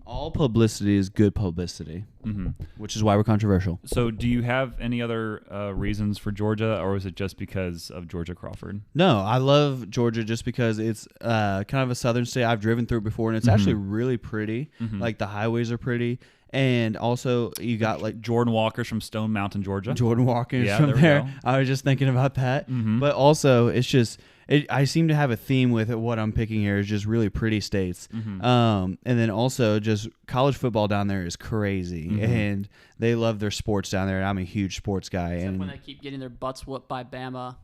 All publicity is good publicity, Mm-hmm. which is why we're controversial. So, do you have any other reasons for Georgia, or is it just because of Georgia Crawford? No, I love Georgia just because it's kind of a southern state. I've driven through it before, and it's actually really pretty. Like the highways are pretty, and also you got like Jordan Walker's from Stone Mountain, Georgia. Jordan Walker's Yeah, from there we there. go. I was just thinking about that, but also it's just. I seem to have a theme with it. What I'm picking here is just really pretty states, and then also just college football down there is crazy, and they love their sports down there. And I'm a huge sports guy, Except and when they keep getting their butts whooped by Bama.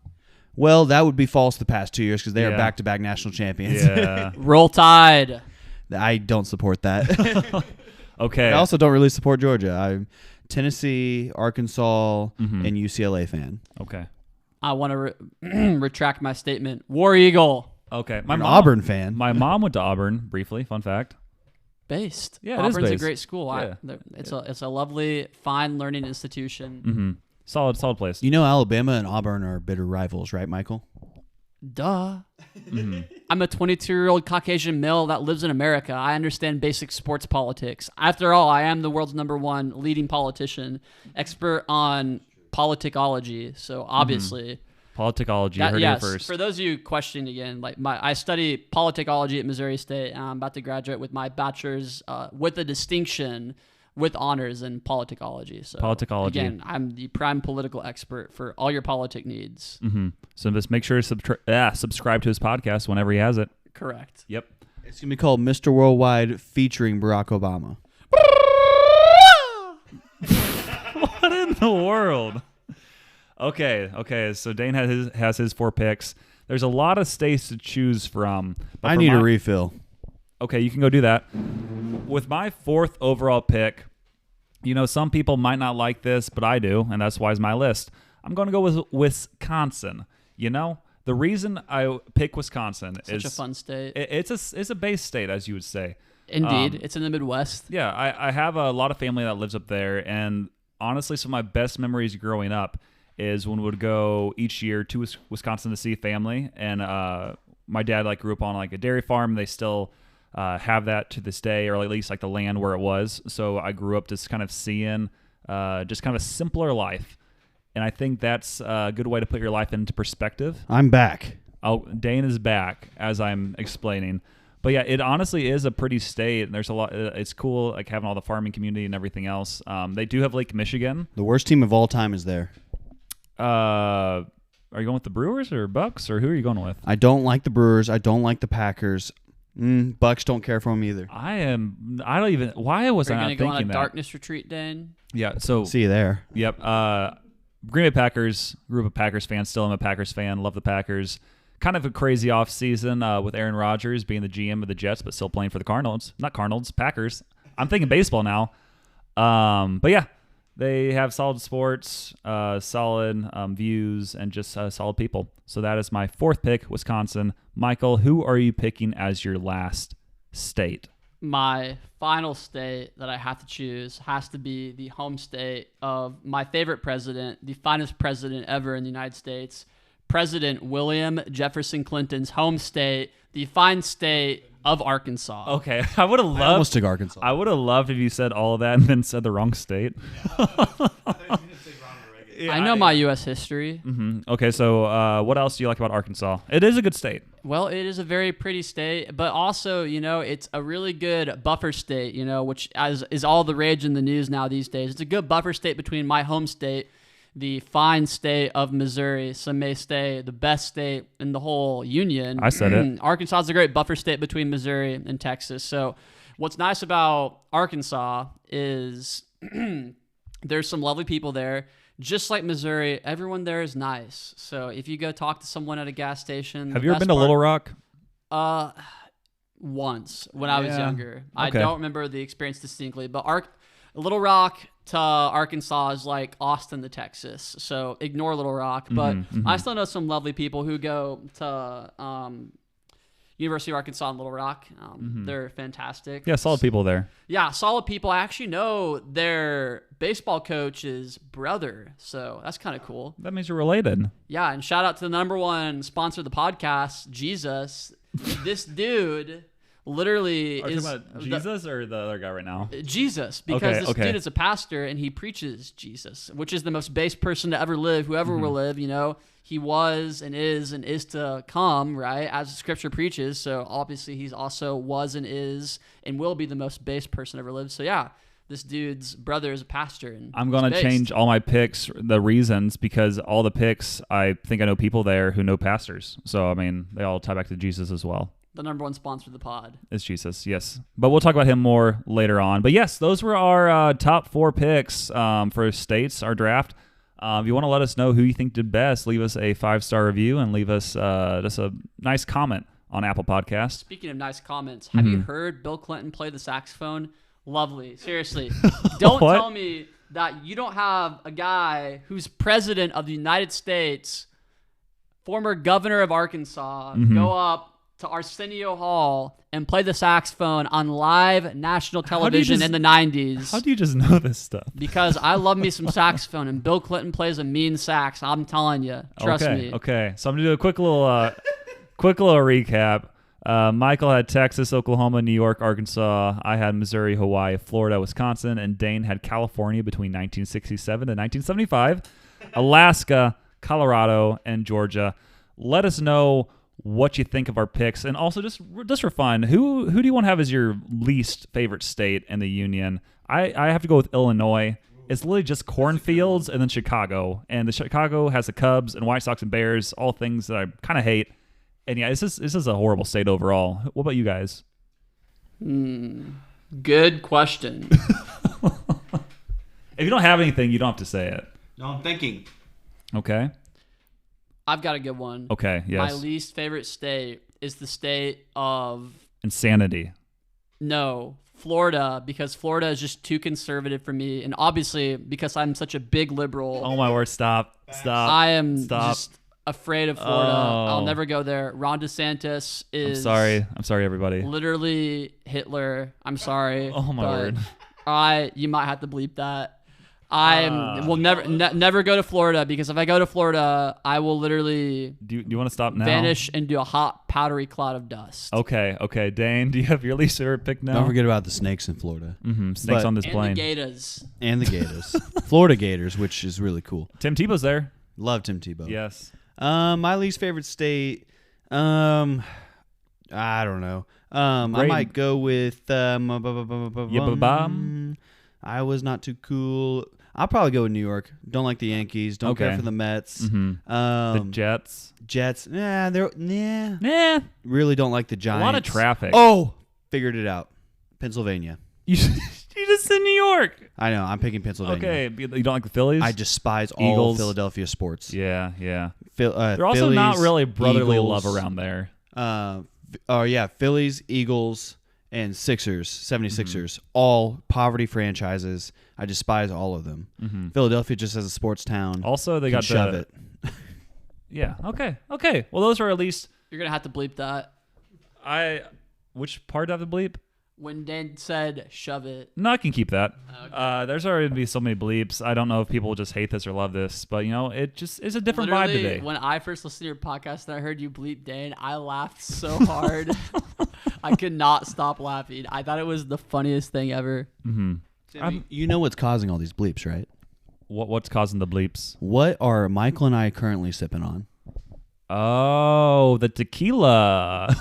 well, that would be false the past 2 years because they are Yeah. back-to-back national champions. Yeah. Roll Tide. I don't support that. Okay. I also don't really support Georgia. I'm Tennessee, Arkansas, and UCLA fan. Okay. I want to retract my statement. War Eagle. Okay. I'm an Auburn fan. My mom went to Auburn briefly. Fun fact. Based. Yeah, it is Auburn's a based. great school. Yeah. It's a lovely, fine learning institution. Mm-hmm. Solid place. You know Alabama and Auburn are bitter rivals, right, Michael? Duh. I'm a 22-year-old Caucasian male that lives in America. I understand basic sports politics. After all, I am the world's #1 leading politician, expert on Politicology. So obviously, Politicology. You heard yes. it first. For those of you questioning again, I study Politicology at Missouri State, and I'm about to graduate with my bachelor's with a distinction with honors in Politicology. So Politicology. again, I'm the prime political expert for all your politic needs. Mm-hmm. So just make sure to subscribe to his podcast whenever he has it. Correct. Yep. It's going to be called Mr. Worldwide featuring Barack Obama. What in the world? Okay. So Dane has his 4 picks. There's a lot of states to choose from. But I for need a refill. Okay, you can go do that. With my 4th overall pick, some people might not like this, but I do, and that's why it's my list. I'm going to go with Wisconsin. The reason I pick Wisconsin is Such a fun state. It's a base state, as you would say. Indeed. It's in the Midwest. Yeah, I have a lot of family that lives up there, and honestly, some of my best memories growing up is when we would go each year to Wisconsin to see family, and my dad grew up on a dairy farm. They still have that to this day, or at least the land where it was. So I grew up just kind of seeing just kind of a simpler life, and I think that's a good way to put your life into perspective. I'm back. Oh, Dane is back as I'm explaining. But yeah, it honestly is a pretty state, and there's a lot. It's cool, having all the farming community and everything else. They do have Lake Michigan. The worst team of all time is there. Are you going with the Brewers or Bucks, or who are you going with? I don't like the Brewers. I don't like the Packers. Bucks don't care for them either. I don't even. Why was I Are you not going to go on a thinking that? darkness retreat, Dan? Yeah. So See you there. Yep. Green Bay Packers. Grew up a Packers fan. Still am a Packers fan. Love the Packers. Kind of a crazy offseason with Aaron Rodgers being the GM of the Jets, but still playing for the Cardinals. Not Cardinals, Packers. I'm thinking baseball now. But yeah, they have solid sports, solid views, and just solid people. So that is my 4th pick, Wisconsin. Michael, who are you picking as your last state? My final state that I have to choose has to be the home state of my favorite president, the finest president ever in the United States, President William Jefferson Clinton's home state, the fine state of Arkansas. Okay, I would have I loved. almost took Arkansas. I would have loved if you said all of that and then said the wrong state. I know my U.S. history. Okay, so what else do you like about Arkansas? It is a good state. Well, it is a very pretty state, but also, it's a really good buffer state, which is all the rage in the news now these days. It's a good buffer state between my home state, the fine state of Missouri. Some may say the best state in the whole union. I said it. Arkansas is a great buffer state between Missouri and Texas. So what's nice about Arkansas is there's some lovely people there. Just like Missouri, everyone there is nice. So if you go talk to someone at a gas station... Have you ever been to Little Rock? Once when I was younger. I Okay. don't remember the experience distinctly, but Little Rock to Arkansas is like Austin to Texas. So ignore Little Rock. But I still know some lovely people who go to University of Arkansas in Little Rock. They're fantastic. Yeah, solid people there. Yeah, solid people. I actually know their baseball coach's brother, so that's kind of cool. That means you're related. Yeah, and shout out to the number one sponsor of the podcast, Jesus. This dude literally Are you is talking about Jesus or the other guy right now? Jesus, because this Okay. dude is a pastor and he preaches Jesus, which is the most base person to ever live, whoever will live, He was and is to come, right, as the scripture preaches. So obviously he's also was and is and will be the most base person ever lived. So yeah, this dude's brother is a pastor. And I'm going to change all my picks, the reasons, because all the picks, I think I know people there who know pastors. So, I mean, they all tie back to Jesus as well. The number one sponsor of the pod. It's Jesus, yes. But we'll talk about him more later on. But yes, those were our top 4 picks for states, our draft. If you want to let us know who you think did best, leave us a 5-star review and leave us just a nice comment on Apple Podcasts. Speaking of nice comments, have you heard Bill Clinton play the saxophone? Lovely. Seriously. Don't What? tell me that you don't have a guy who's president of the United States, former governor of Arkansas, go up to Arsenio Hall and play the saxophone on live national television in the 90s. How do you just know this stuff? Because I love me some saxophone, and Bill Clinton plays a mean sax. I'm telling you. Trust me. Okay, so I'm going to do a quick little recap. Michael had Texas, Oklahoma, New York, Arkansas. I had Missouri, Hawaii, Florida, Wisconsin, and Dane had California between 1967 and 1975, Alaska, Colorado, and Georgia. Let us know what you think of our picks, and also just for fun, who do you want to have as your least favorite state in the union? I have to go with Illinois. It's literally just cornfields and then Chicago, and the Chicago has the Cubs and White Sox and Bears, all things that I kind of hate. And yeah, this is a horrible state overall. What about you guys? Good question. If you don't have anything, you don't have to say it. No, I'm thinking. Okay. I've got a good one. Okay. Yes. My least favorite state is the state of Insanity. Florida, because Florida is just too conservative for me, and obviously because I'm such a big liberal. Oh my word! Stop! I am just afraid of Florida. I'll never go there. Ron DeSantis is. I'm sorry, everybody. Literally Hitler. I'm sorry. Oh my word! You might have to bleep that. I will never go to Florida, because if I go to Florida, I will literally Do you want to stop now? vanish into a hot, powdery cloud of dust. Okay. Dane, do you have your least favorite pick now? Don't forget about the snakes in Florida. Snakes on this And plane. the Gators. And the Gators. Florida Gators, which is really cool. Tim Tebow's there. Love Tim Tebow. Yes. My least favorite state, I don't know. I might go with I was not too cool. I'll probably go with New York. Don't like the Yankees. Don't care for the Mets. The Jets. Jets. They're Nah. really don't like the Giants. A lot of traffic. Oh, figured it out. Pennsylvania. You just said New York. I know. I'm picking Pennsylvania. Okay. You don't like the Phillies? I despise all Eagles. Philadelphia sports. Yeah. They're also not really brotherly love around there. Phillies, Eagles, and Sixers, 76ers, all poverty franchises. I despise all of them. Philadelphia just as a sports town. Also, they got shove it. Yeah. Okay. Well, those are at least. You're going to have to bleep that. Which part of the bleep? When Dan said shove it. No, I can keep that. Okay. There's already be so many bleeps. I don't know if people just hate this or love this, but it just is a different vibe Literally, today. When I first listened to your podcast and I heard you bleep Dane, I laughed so hard. I could not stop laughing. I thought it was the funniest thing ever. Timmy, you know what's causing all these bleeps, right? What's causing the bleeps? What are Michael and I currently sipping on? Oh, the tequila.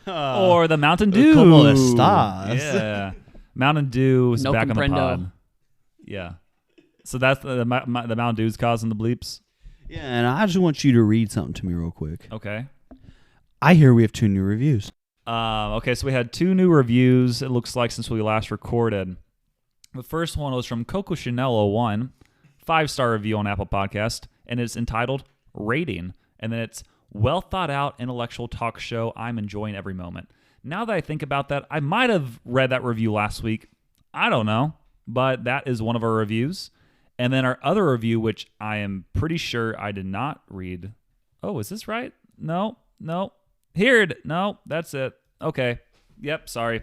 Or the Mountain Dew. Como estas? Yeah. Mountain Dew is No back comprendo. on the pod. Yeah. So that's the Mountain Dew's causing the bleeps. Yeah, and I just want you to read something to me real quick. Okay. I hear we have 2 new reviews. Okay, so we had 2 new reviews, it looks like, since we last recorded. The first one was from Coco Chanel 01, 5-star review on Apple Podcast, and it's entitled Rating. And then it's well thought out intellectual talk show. I'm enjoying every moment. Now that I think about that, I might have read that review last week. I don't know, but that is one of our reviews. And then our other review, which I am pretty sure I did not read. Oh, is this right? No. Here it. No, that's it. Okay. Yep, sorry.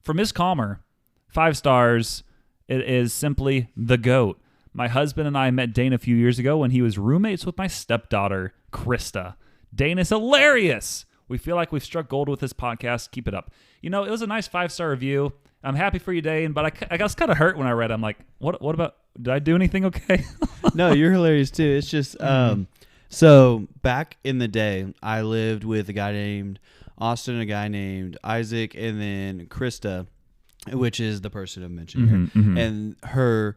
For Miss Calmer, 5 stars. It is simply the GOAT. My husband and I met Dane a few years ago when he was roommates with my stepdaughter, Krista. Dane is hilarious. We feel like we've struck gold with this podcast. Keep it up. You know, it was a nice 5-star review. I'm happy for you, Dane, but I was kind of hurt when I read it. I'm like, what about, did I do anything okay? No, you're hilarious too. It's just, so back in the day, I lived with a guy named Austin, a guy named Isaac, and then Krista, which is the person I mentioned here. And her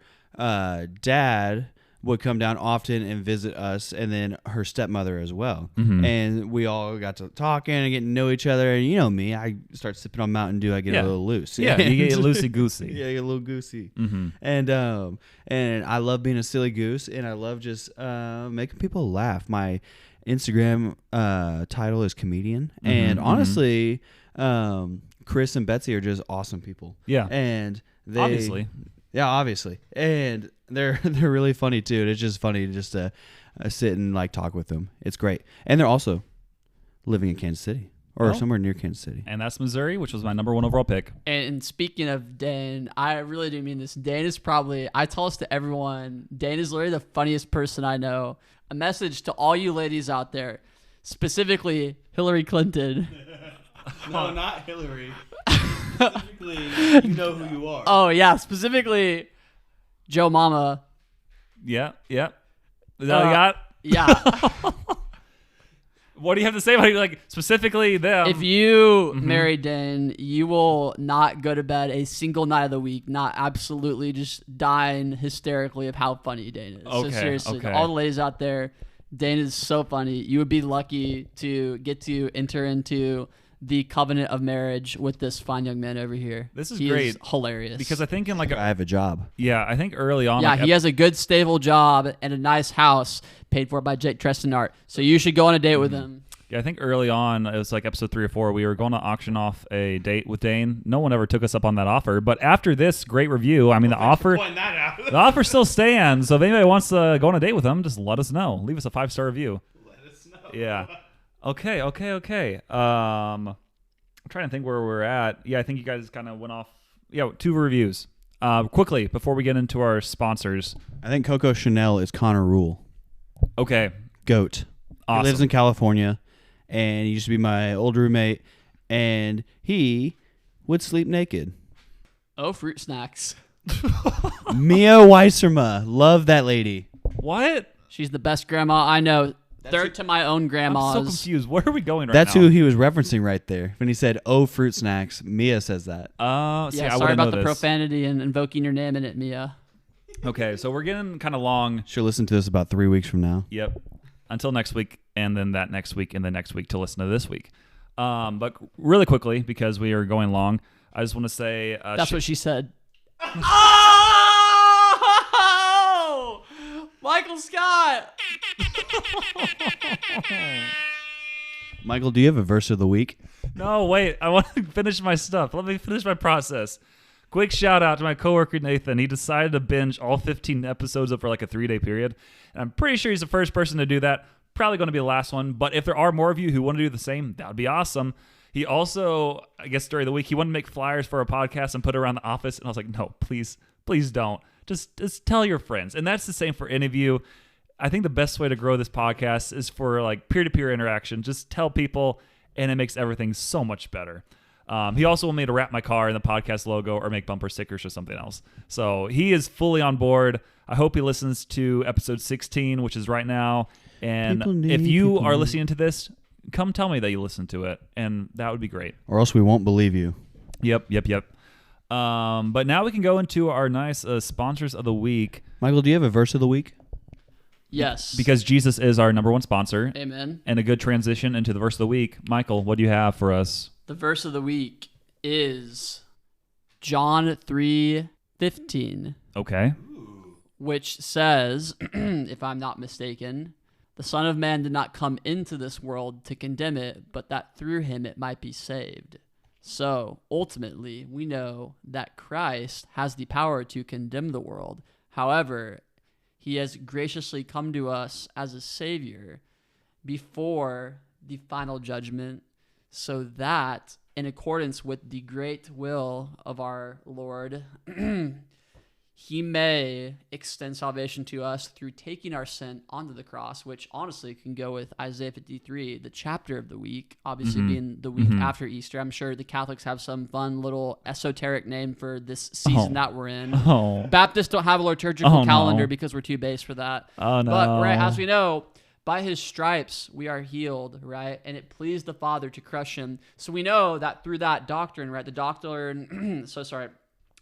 dad would come down often and visit us, and then her stepmother as well. And we all got to talking and getting to know each other. And you know me, I start sipping on Mountain Dew, I get a little loose. Yeah, you get loosey-goosey. Yeah, you get a little goosey. And I love being a silly goose, and I love just making people laugh. My Instagram title is comedian. And honestly, Chris and Betsy are just awesome people. Yeah. And they... Obviously. And they're really funny too. And it's just funny just to sit and like talk with them. It's great. And they're also living in Kansas City or somewhere near Kansas City. And that's Missouri, which was my number 1 overall pick. And speaking of Dane, I really do mean this. Dane is probably, I tell this to everyone, Dane is literally the funniest person I know. A message to all you ladies out there, specifically Hillary Clinton. No, not Hillary. Specifically, you know who you are. Oh, yeah, specifically Joe Mama. Yeah. Is that all you got? Yeah. What do you have to say about like specifically them? If you marry Dane, you will not go to bed a single night of the week, not absolutely just dying hysterically of how funny Dane is. So seriously, all the ladies out there, Dane is so funny. You would be lucky to get to enter into the covenant of marriage with this fine young man over here. This is he great. Is hilarious. Because I think in like I have a job. Yeah, I think early on. Yeah, he has a good stable job and a nice house paid for by Jake Trestonart. So you should go on a date with him. Yeah, I think early on, it was like episode 3 or 4, we were going to auction off a date with Dane. No one ever took us up on that offer. But after this great review, I mean, the offer still stands. So if anybody wants to go on a date with him, just let us know. Leave us a 5-star review. Let us know. Yeah. Okay. I'm trying to think where we're at. Yeah, I think you guys kind of went off. Yeah, 2 reviews. Quickly, before we get into our sponsors. I think Coco Chanel is Connor Rule. Okay. GOAT. Awesome. He lives in California, and he used to be my old roommate, and he would sleep naked. Oh, fruit snacks. Mia Weiserma. Love that lady. What? She's the best grandma I know. Third to my own grandma's. I'm so confused. Where are we going right That's now? who he was referencing right there. When he said, oh, fruit snacks, Mia says that. Oh, Yeah, I sorry about the this. profanity and invoking your name in it, Mia. Okay, so we're getting kind of long. She'll listen to this about 3 weeks from now. Yep. Until next week, and then that next week, and the next week to listen to this week. But really quickly, because we are going long, I just want to say... That's what she said. Oh! Michael Scott! Michael, do you have a verse of the week? No, wait. I want to finish my stuff. Let me finish my process. Quick shout out to my coworker Nathan. He decided to binge all 15 episodes over like a 3-day period. And I'm pretty sure he's the first person to do that. Probably going to be the last one. But if there are more of you who want to do the same, that would be awesome. He also, I guess during the week, he wanted to make flyers for a podcast and put it around the office. And I was like, no, please don't. Just tell your friends. And that's the same for any of you. I think the best way to grow this podcast is for like peer-to-peer interaction. Just tell people, and it makes everything so much better. He also wanted me to wrap my car in the podcast logo or make bumper stickers or something else. So he is fully on board. I hope he listens to episode 16, which is right now. And if you are listening to this, come tell me that you listened to it, and that would be great. Or else we won't believe you. Yep. But now we can go into our nice sponsors of the week. Michael, do you have a verse of the week? Yes. Because Jesus is our number one sponsor. Amen. And a good transition into the verse of the week. Michael, what do you have for us? The verse of the week is John 3:15. Okay. Which says, if I'm not mistaken, the Son of Man did not come into this world to condemn it, but that through him it might be saved. So, ultimately, we know that Christ has the power to condemn the world. However, he has graciously come to us as a Savior before the final judgment, so that, in accordance with the great will of our Lord, he may extend salvation to us through taking our sin onto the cross, which honestly can go with Isaiah 53, the chapter of the week, obviously being the week after Easter. I'm sure the Catholics have some fun little esoteric name for this season that we're in. Baptists don't have a liturgical calendar because we're too base for that. Oh, no. But right, as we know, by his stripes we are healed, right? And it pleased the Father to crush him. So we know that through that doctrine, right? The doctrine, so sorry,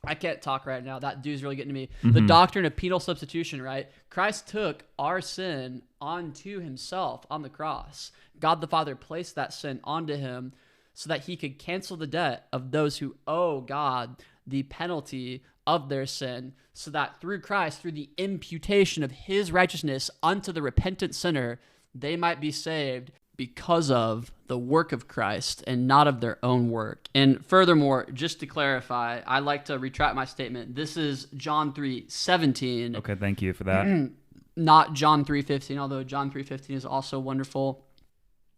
I can't talk right now. That dude's really getting to me. The doctrine of penal substitution, right? Christ took our sin onto himself on the cross. God the Father placed that sin onto him so that he could cancel the debt of those who owe God the penalty of their sin, so that through Christ, through the imputation of his righteousness unto the repentant sinner, they might be saved because of the work of Christ and not of their own work. And furthermore, just to clarify, I like to retract my statement. This is John 3:17. Okay, thank you for that. Not John 3:15, although John 3:15 is also wonderful.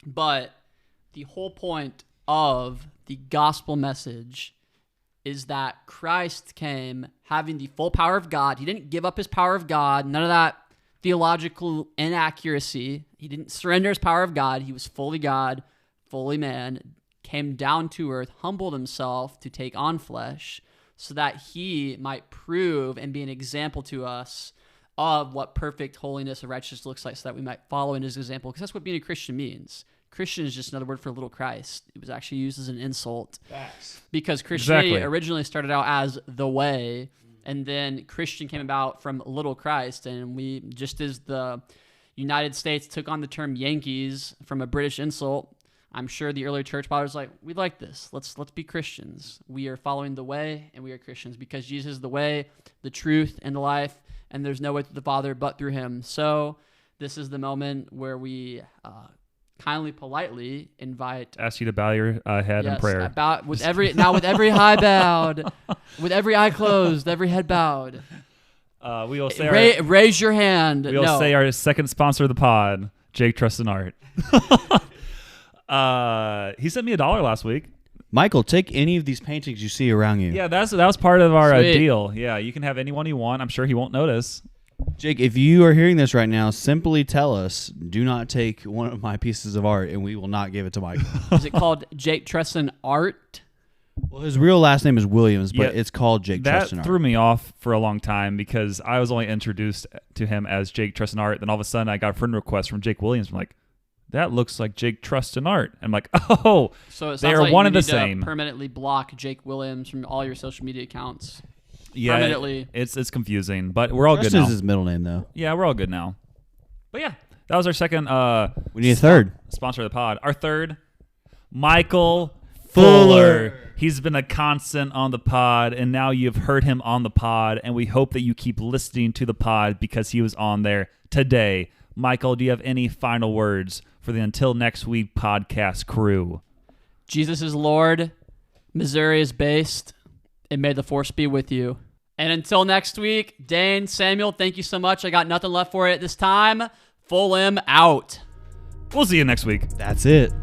But the whole point of the gospel message is that Christ came having the full power of God. He didn't give up his power of God, none of that theological inaccuracy. He didn't surrender his power of God. He was fully God, fully man, came down to earth, humbled himself to take on flesh so that he might prove and be an example to us of what perfect holiness and righteousness looks like, so that we might follow in his example, because that's what being a Christian means. Christian is just another word for little Christ. It was actually used as an insult. Because Christianity originally started out as the way, and then Christian came about from little Christ, and we, just as the United States took on the term Yankees from a British insult, I'm sure the early church fathers were like, we like this. Let's be Christians. We are following the way, and we are Christians because Jesus is the way, the truth, and the life, and there's no way to the Father but through him. So this is the moment where we kindly, politely invite. Ask you to bow your head in prayer. With every high bowed, with every eye closed, every head bowed. We will say raise your hand. We will say our second sponsor of the pod, Jake Trust and Art. He sent me $1 last week. Michael, take any of these paintings you see around you. Yeah, that was part of our deal. Yeah, you can have any one you want. I'm sure he won't notice. Jake, if you are hearing this right now, simply tell us, do not take one of my pieces of art, and we will not give it to Michael. Is it called Jake Tresson Art? Well, his real last name is Williams, but it's called Jake Tresson Art. That threw me off for a long time because I was only introduced to him as Jake Tresson Art. Then all of a sudden, I got a friend request from Jake Williams. I'm like, that looks like Jake Tresson Art. I'm like, oh, so they are one and the same. Permanently block Jake Williams from all your social media accounts. Yeah, permanently. It's confusing, but we're all good now. Treston is his middle name, though. Yeah, we're all good now. But yeah, that was our second. We need a third sponsor of the pod. Our third, Michael Fuller. He's been a constant on the pod, and now you've heard him on the pod, and we hope that you keep listening to the pod because he was on there today. Michael, do you have any final words for the Until Next Week podcast crew? Jesus is Lord. Missouri is based. And may the force be with you. And until next week, Dane, Samuel, thank you so much. I got nothing left for it this time. Full M out. We'll see you next week. That's it.